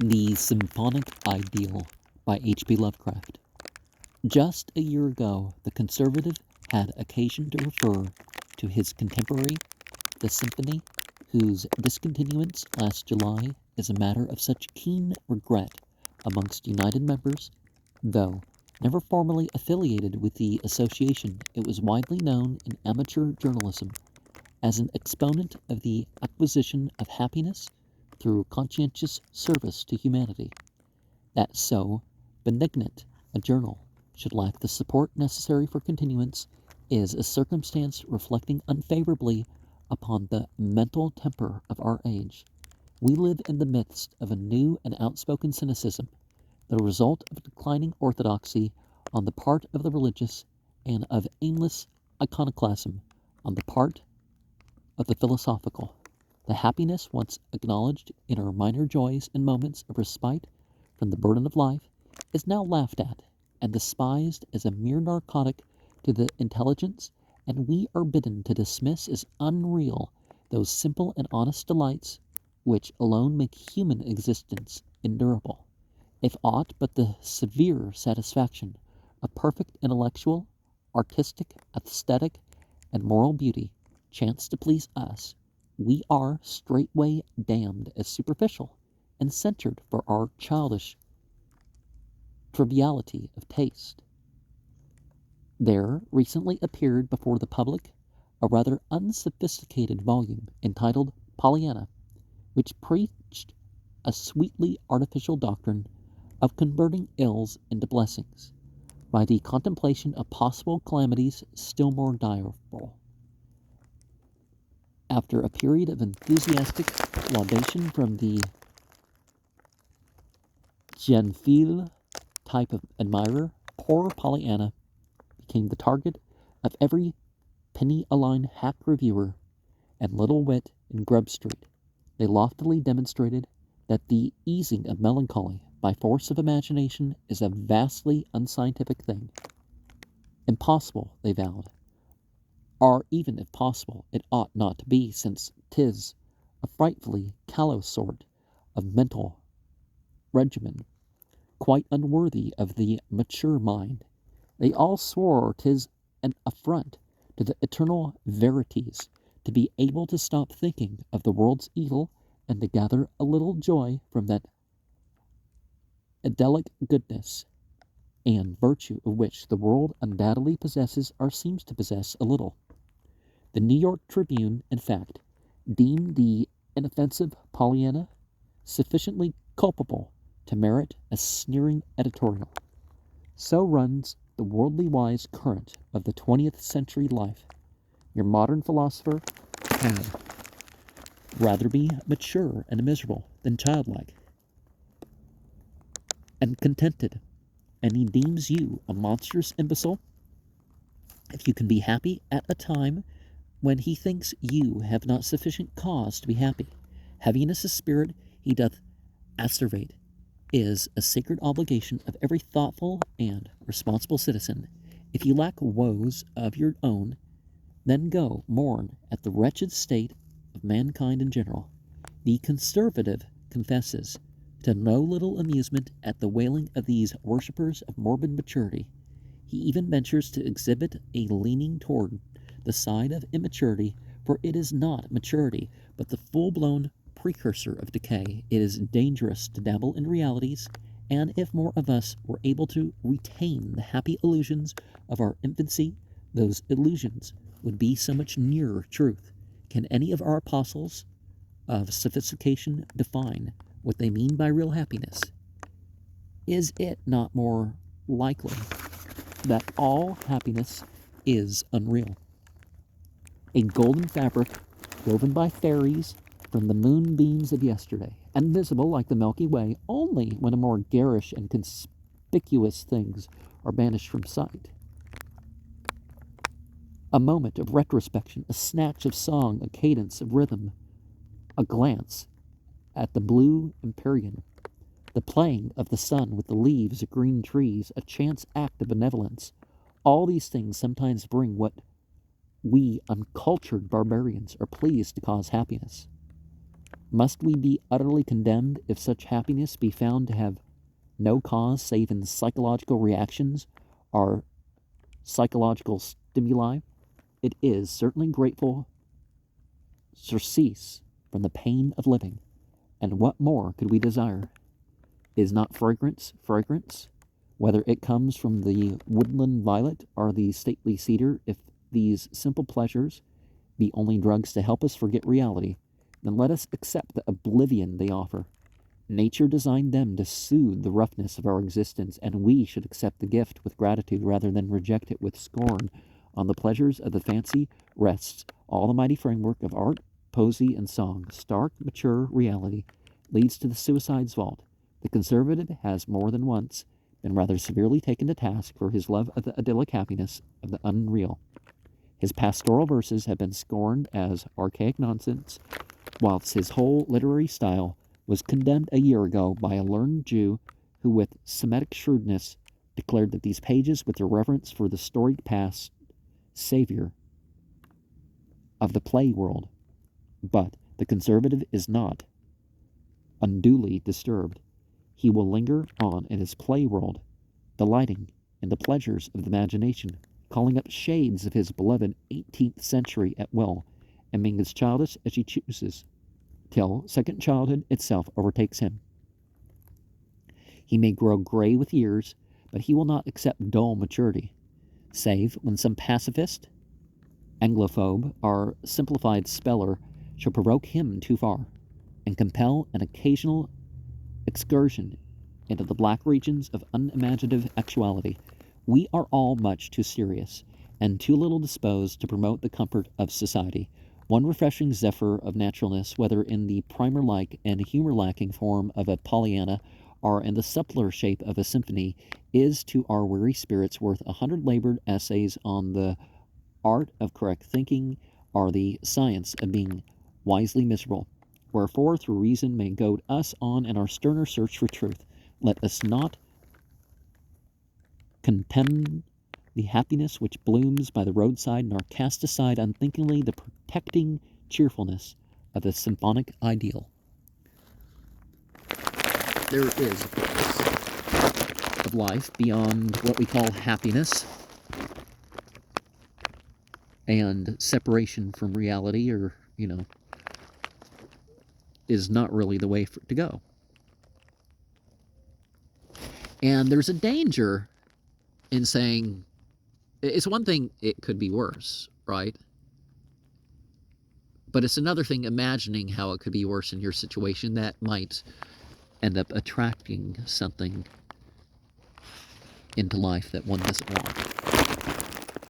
The Symphonic Ideal by H.P. Lovecraft. Just a year ago, the conservative had occasion to refer to his contemporary, the symphony, whose discontinuance last July is a matter of such keen regret amongst United members, though never formally affiliated with the association. It was widely known in amateur journalism as an exponent of the acquisition of happiness through conscientious service to humanity. That so benignant a journal should lack the support necessary for continuance is a circumstance reflecting unfavorably upon the mental temper of our age. We live in the midst of a new and outspoken cynicism, the result of declining orthodoxy on the part of the religious and of aimless iconoclasm on the part of the philosophical. The happiness once acknowledged in our minor joys and moments of respite from the burden of life is now laughed at and despised as a mere narcotic to the intelligence, and we are bidden to dismiss as unreal those simple and honest delights which alone make human existence endurable, if aught but the severe satisfaction of perfect intellectual, artistic, aesthetic, and moral beauty chance to please us, we are straightway damned as superficial and censured for our childish triviality of taste. There recently appeared before the public a rather unsophisticated volume entitled Pollyanna, which preached a sweetly artificial doctrine of converting ills into blessings by the contemplation of possible calamities still more direful. After a period of enthusiastic laudation from the Genfil type of admirer, poor Pollyanna became the target of every penny-a-line hack reviewer and little wit in Grub Street. They loftily demonstrated that the easing of melancholy by force of imagination is a vastly unscientific thing. Impossible, they vowed, or even if possible, it ought not to be, since 'tis a frightfully callow sort of mental regimen, quite unworthy of the mature mind. They all swore 'tis an affront to the eternal verities to be able to stop thinking of the world's evil and to gather a little joy from that idyllic goodness and virtue of which the world undoubtedly possesses or seems to possess a little. The New York Tribune, in fact, deemed the inoffensive Pollyanna sufficiently culpable to merit a sneering editorial. So runs the worldly wise current of the 20th century life. Your modern philosopher had rather be mature and miserable than childlike and contented, and he deems you a monstrous imbecile if you can be happy at a time when he thinks you have not sufficient cause to be happy. Heaviness of spirit he doth asseverate is a sacred obligation of every thoughtful and responsible citizen. If you lack woes of your own, then go mourn at the wretched state of mankind in general. The conservative confesses to no little amusement at the wailing of these worshippers of morbid maturity. He even ventures to exhibit a leaning toward the side of immaturity, for it is not maturity, but the full-blown precursor of decay. It is dangerous to dabble in realities, and if more of us were able to retain the happy illusions of our infancy, those illusions would be so much nearer truth. Can any of our apostles of sophistication define what they mean by real happiness? Is it not more likely that all happiness is unreal? A golden fabric woven by fairies from the moonbeams of yesterday, and visible like the Milky Way only when a more garish and conspicuous things are banished from sight. A moment of retrospection, a snatch of song, a cadence of rhythm, a glance at the blue empyrean, the playing of the sun with the leaves of green trees, a chance act of benevolence. All these things sometimes bring what we uncultured barbarians are pleased to cause happiness. Must we be utterly condemned if such happiness be found to have no cause save in psychological reactions or psychological stimuli? It is certainly grateful surcease from the pain of living, and what more could we desire? Is not fragrance fragrance, whether it comes from the woodland violet or the stately cedar? If these simple pleasures be only drugs to help us forget reality, then let us accept the oblivion they offer. Nature designed them to soothe the roughness of our existence, and we should accept the gift with gratitude rather than reject it with scorn. On the pleasures of the fancy rests all the mighty framework of art, poesy, and song. Stark, mature reality leads to the suicide's vault. The conservative has more than once been rather severely taken to task for his love of the idyllic happiness of the unreal. His pastoral verses have been scorned as archaic nonsense, whilst his whole literary style was condemned a year ago by a learned Jew who, with Semitic shrewdness, declared that these pages, with their reverence for the storied past savior of the play world, but the conservative is not unduly disturbed. He will linger on in his play world, delighting in the pleasures of the imagination, calling up shades of his beloved 18th century at will, and being as childish as he chooses, till second childhood itself overtakes him. He may grow gray with years, but he will not accept dull maturity, save when some pacifist, Anglophobe, or simplified speller shall provoke him too far, and compel an occasional excursion into the black regions of unimaginative actuality. We are all much too serious, and too little disposed to promote the comfort of society. One refreshing zephyr of naturalness, whether in the primer-like and humor-lacking form of a Pollyanna, or in the suppler shape of a symphony, is to our weary spirits worth 100 labored essays on the art of correct thinking, or the science of being wisely miserable. Wherefore, through reason may goad us on in our sterner search for truth, let us not contemn the happiness which blooms by the roadside, nor cast aside unthinkingly the protecting cheerfulness of the symphonic ideal. There is a purpose of life beyond what we call happiness and separation from reality, or, is not really the way to go. And there's a danger in saying, it's one thing, it could be worse, right? But it's another thing imagining how it could be worse in your situation that might end up attracting something into life that one doesn't want.